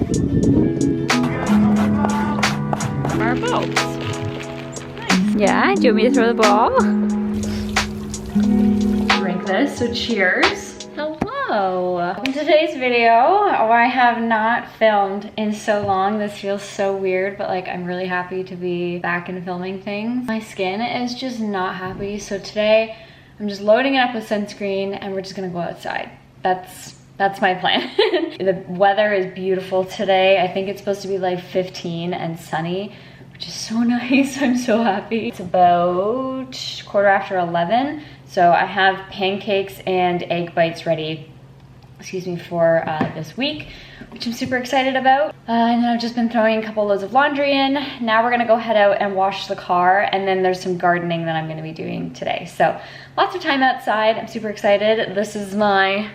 Our bulbs. Nice. Yeah, do you want me to throw the ball? Drink this, so cheers. Hello. In today's video, I have not filmed in so long. This feels so weird, but like I'm really happy to be back and filming things. My skin is just not happy, so today I'm just loading it up with sunscreen and we're just gonna go outside. That's my plan. The weather is beautiful today. I think it's supposed to be like 15 and sunny, which is so nice. I'm so happy. It's about 11:15, so I have pancakes and egg bites ready, excuse me, for this week, which I'm super excited about. And then I've just been throwing a couple loads of laundry in. Now we're gonna go head out and wash the car, and then there's some gardening that I'm gonna be doing today. So lots of time outside. I'm super excited. This is my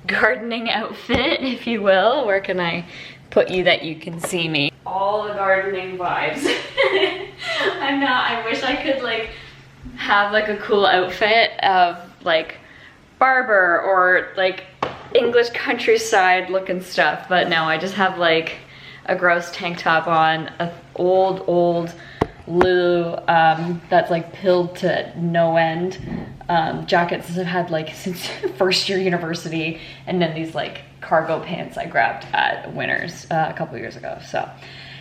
gardening outfit, if you will. Where can I put you that you can see me? All the gardening vibes. I wish I could like have like a cool outfit of like barber or like English countryside looking stuff, but no, I just have like a gross tank top on, a old Lulu that's like pilled to no end, jackets I've had like since first year university, and then these like cargo pants I grabbed at Winners a couple years ago. So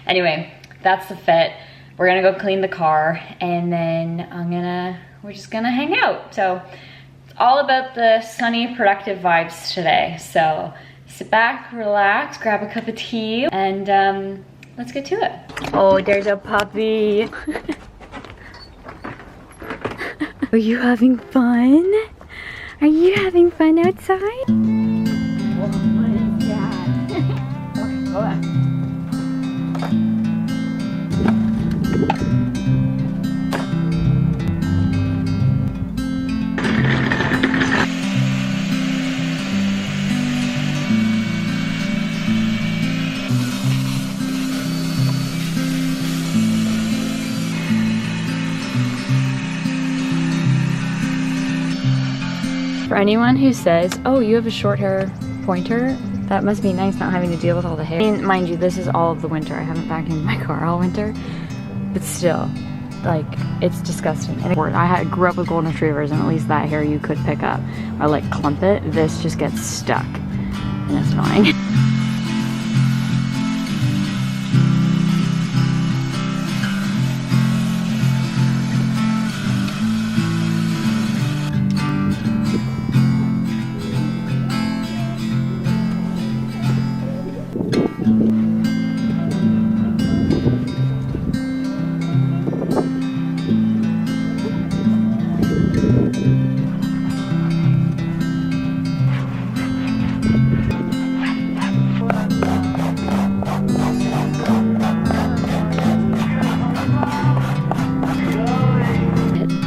anyway, that's the fit. We're gonna go clean the car, and then we're just gonna hang out. So it's all about the sunny, productive vibes today. So sit back, relax, grab a cup of tea, and let's get to it. Oh, there's a puppy. Are you having fun? Are you having fun outside? What is that? Okay, go back. For anyone who says, oh, you have a short hair pointer, that must be nice not having to deal with all the hair. I mean, mind you, this is all of the winter. I haven't vacuumed my car all winter, but still, like, it's disgusting. And I grew up with golden retrievers, and at least that hair you could pick up or like clump it. This just gets stuck, and it's annoying.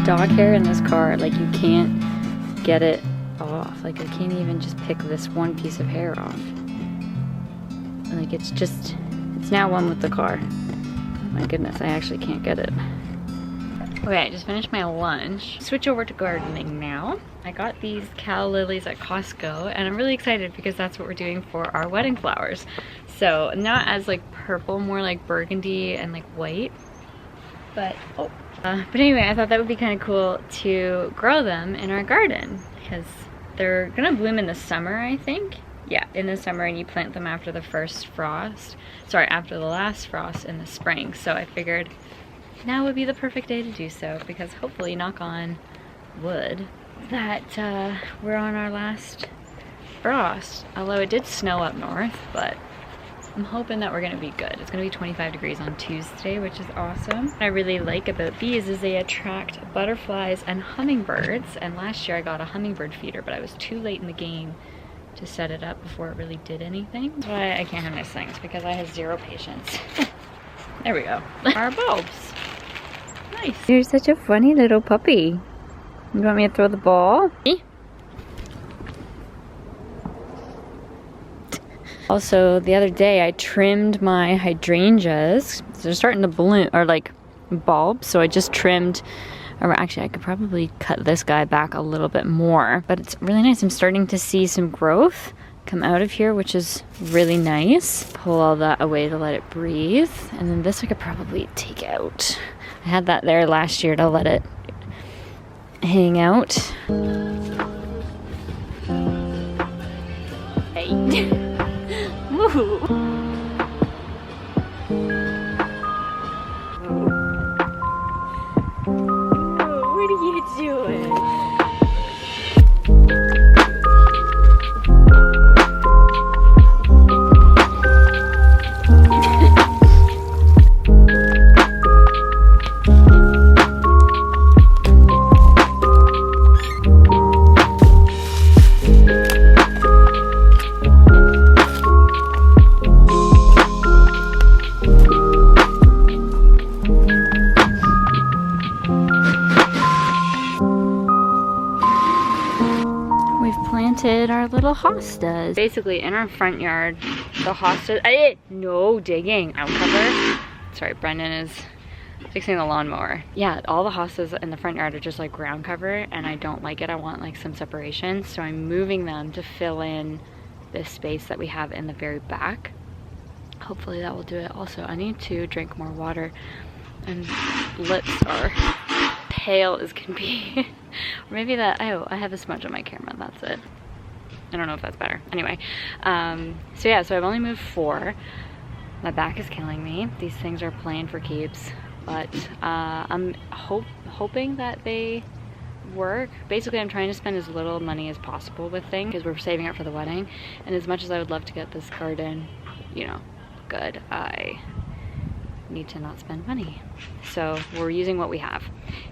Dog hair in this car, like you can't get it off. Like I can't even just pick this one piece of hair off. Like it's now one with the car. My goodness, I actually can't get it. Okay, I just finished my lunch. Switch over to gardening now. I got these calla lilies at Costco, and I'm really excited because that's what we're doing for our wedding flowers. So not as like purple, more like burgundy and like white. But anyway, I thought that would be kind of cool to grow them in our garden because they're gonna bloom in the summer, I think. Yeah, in the summer, and you plant them after the first frost. Sorry, after the last frost in the spring. So I figured now would be the perfect day to do so because hopefully, knock on wood, that we're on our last frost. Although it did snow up north, but I'm hoping that we're gonna be good. It's gonna be 25 degrees on Tuesday, which is awesome. What I really like about these is they attract butterflies and hummingbirds. And last year I got a hummingbird feeder, but I was too late in the game to set it up before it really did anything. That's why I can't have nice things, because I have zero patience. There we go. Our bulbs. Nice. You're such a funny little puppy. You want me to throw the ball? Also, the other day I trimmed my hydrangeas. They're starting to bloom, or like bulb, so I just trimmed, or actually I could probably cut this guy back a little bit more, but it's really nice. I'm starting to see some growth come out of here, which is really nice. Pull all that away to let it breathe. And then this I could probably take out. I had that there last year to let it hang out. Hey. Woo. What are you doing? Our little hostas. Basically in our front yard, the hostas, no digging out cover. Sorry, Brendan is fixing the lawnmower. Yeah, all the hostas in the front yard are just like ground cover and I don't like it. I want like some separation. So I'm moving them to fill in this space that we have in the very back. Hopefully that will do it. Also, I need to drink more water and lips are pale as can be. Or maybe that, oh, I have a smudge on my camera, that's it. I don't know if that's better. Anyway, so yeah, so I've only moved 4. My back is killing me. These things are playing for keeps, but I'm hoping that they work. Basically, I'm trying to spend as little money as possible with things because we're saving up for the wedding. And as much as I would love to get this garden, you know, good, I need to not spend money. So we're using what we have,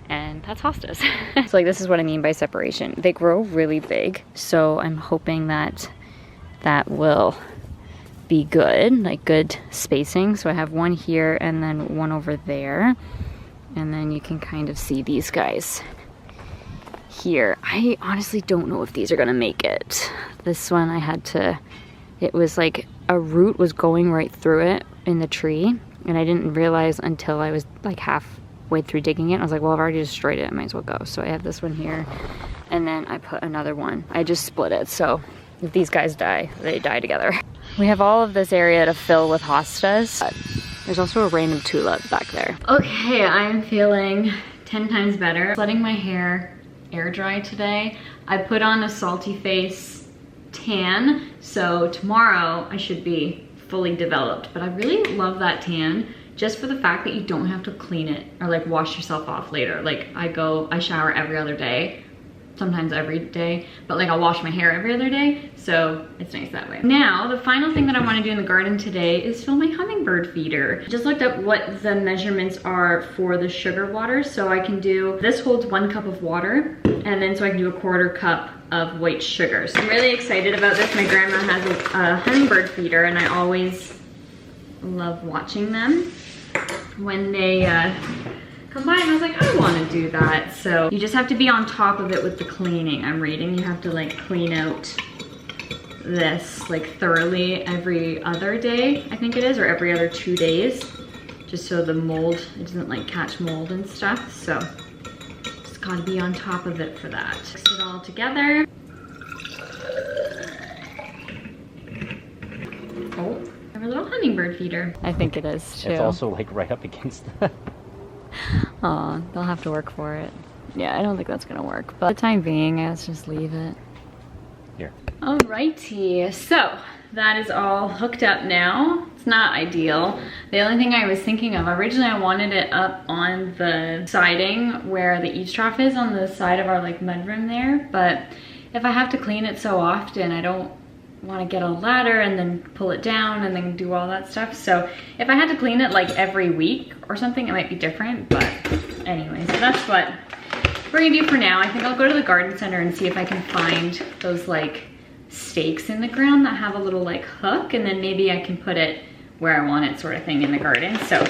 and that's hostas. So like this is what I mean by separation. They grow really big, so I'm hoping that that will be good, like good spacing. So I have one here and then one over there, and then you can kind of see these guys here. I honestly don't know if these are gonna make it. This one I had to, it was like a root was going right through it in the tree, and I didn't realize until I was like halfway through digging it. I was like, well, I've already destroyed it, I might as well go. So I have this one here, and then I put another one. I just split it, so if these guys die, they die together. We have all of this area to fill with hostas. There's also a random tulip back there. Okay, I'm feeling 10 times better. Letting my hair air dry today. I put on a salty face tan, so tomorrow I should be fully developed, but I really love that tan just for the fact that you don't have to clean it or like wash yourself off later. Like I shower every other day, sometimes every day, but like I'll wash my hair every other day, so it's nice that way. Now, the final thing that I want to do in the garden today is fill my hummingbird feeder. I just looked up what the measurements are for the sugar water, so I can do, this holds 1 cup of water, and then so I can do a 1/4 cup of white sugar. So I'm really excited about this. My grandma has a hummingbird feeder, and I always love watching them when they come by, and I was like, I want to do that. So you just have to be on top of it with the cleaning. I'm reading you have to like clean out this like thoroughly every other day, I think it is, or every other 2 days, just so the mold, it doesn't like catch mold and stuff. So just gotta be on top of it for that. Mix it all together. Oh, I have a little hummingbird feeder. I think it is too. It's also like right up against the... Oh, they'll have to work for it. Yeah, I don't think that's gonna work, but for the time being, let's just leave it. Here. Alrighty, so that is all hooked up now. It's not ideal. The only thing I was thinking of, originally I wanted it up on the siding where the eaves trough is on the side of our like mudroom there, but if I have to clean it so often, I don't want to get a ladder and then pull it down and then do all that stuff. So if I had to clean it like every week or something, it might be different, but anyway, so that's what we're gonna do for now. I think I'll go to the garden center and see if I can find those like stakes in the ground that have a little like hook, and then maybe I can put it where I want it sort of thing in the garden. So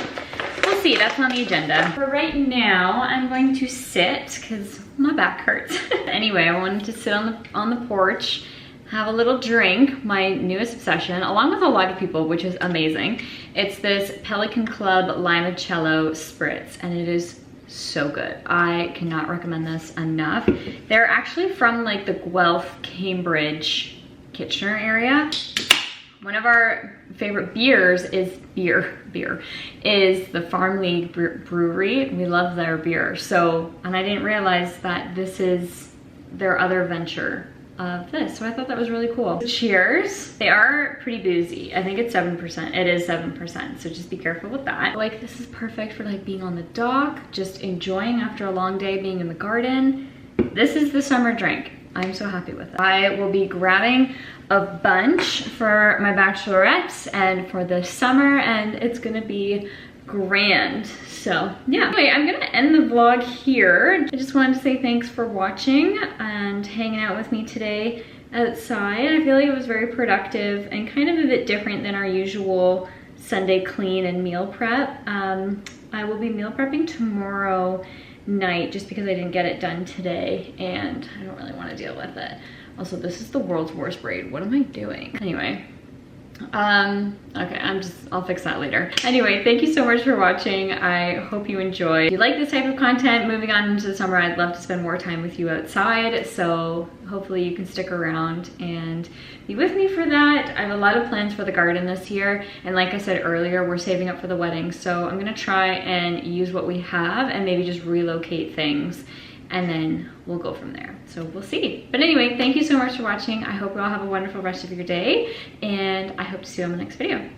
we'll see, that's on the agenda. For right now, I'm going to sit because my back hurts. Anyway, I wanted to sit on the porch, have a little drink, my newest obsession, along with a lot of people, which is amazing. It's this Pelican Club Limoncello Spritz, and it is so good. I cannot recommend this enough. They're actually from like the Guelph, Cambridge Kitchener area. One of our favorite beers is is the Farm League Brewery. We love their beer. So, and I didn't realize that this is their other venture of this. So I thought that was really cool. Cheers. They are pretty boozy. I think it's 7%. It is 7%. So just be careful with that. Like, this is perfect for like being on the dock, just enjoying after a long day being in the garden. This is the summer drink. I'm so happy with it. I will be grabbing a bunch for my bachelorettes and for the summer, and it's gonna be grand. So yeah, anyway, I'm gonna end the vlog here. I just wanted to say thanks for watching and hanging out with me today outside. I feel like it was very productive and kind of a bit different than our usual Sunday clean and meal prep. I will be meal prepping tomorrow night just because I didn't get it done today and I don't really want to deal with it. Also, this is the world's worst braid. What am I doing? Anyway, okay, I'll fix that later. Anyway, thank you so much for watching. I hope you enjoy. If you like this type of content, moving on into the summer, I'd love to spend more time with you outside. So hopefully you can stick around and be with me for that. I have a lot of plans for the garden this year. And like I said earlier, we're saving up for the wedding. So I'm gonna try and use what we have and maybe just relocate things, and then we'll go from there. So we'll see. But anyway, thank you so much for watching. I hope you all have a wonderful rest of your day, and I hope to see you on the next video.